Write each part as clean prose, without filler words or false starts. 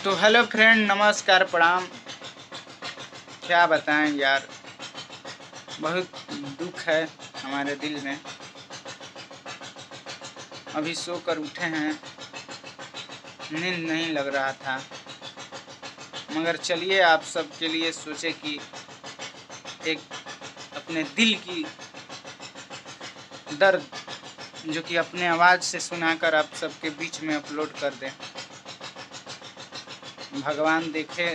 तो hello friend, नमस्कार, प्रणाम। क्या बताएं यार, बहुत दुख है हमारे दिल में। अभी सोकर उठे हैं, नींद नहीं लग रहा था, मगर चलिए आप सबके लिए सोचे कि एक अपने दिल की दर्द जो कि अपने आवाज़ से सुनाकर आप सबके बीच में अपलोड कर दें। भगवान देखे,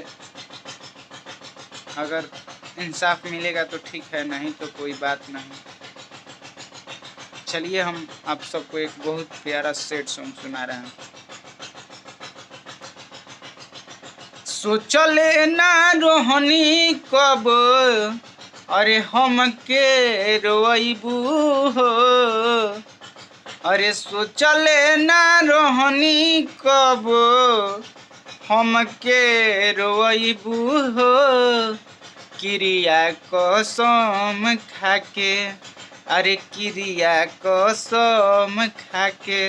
अगर इंसाफ मिलेगा तो ठीक है, नहीं तो कोई बात नहीं। चलिए हम आप सबको एक बहुत प्यारा सैड सॉन्ग सुना रहे हैं। सोचले ना रोहनी कब, अरे हम के रोइबू हो। अरे सोचले ना रोहनी कब, हम के रोइबू हो। क्रिया कसम खाके, अरे क्रिया कसम खाके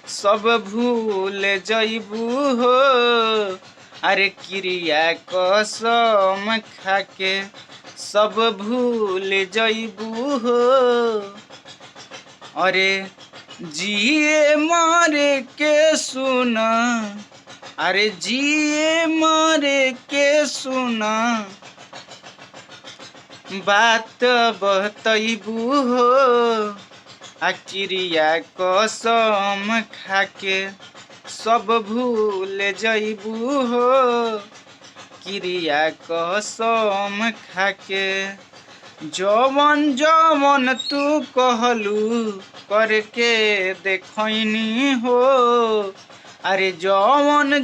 सब भूल जइबू हो। अरे क्रिया कसम खाके सब भूल जइबू हो। अरे जिए मरे के सुना, अरे जिए मरे के सुना बात बतइबू हो। आ क्रिया कसम खाके सब भूल जइबू हो। क्रिया कसम खाके जवन जवन तू कहलू करके देखनी हो। अरे जवन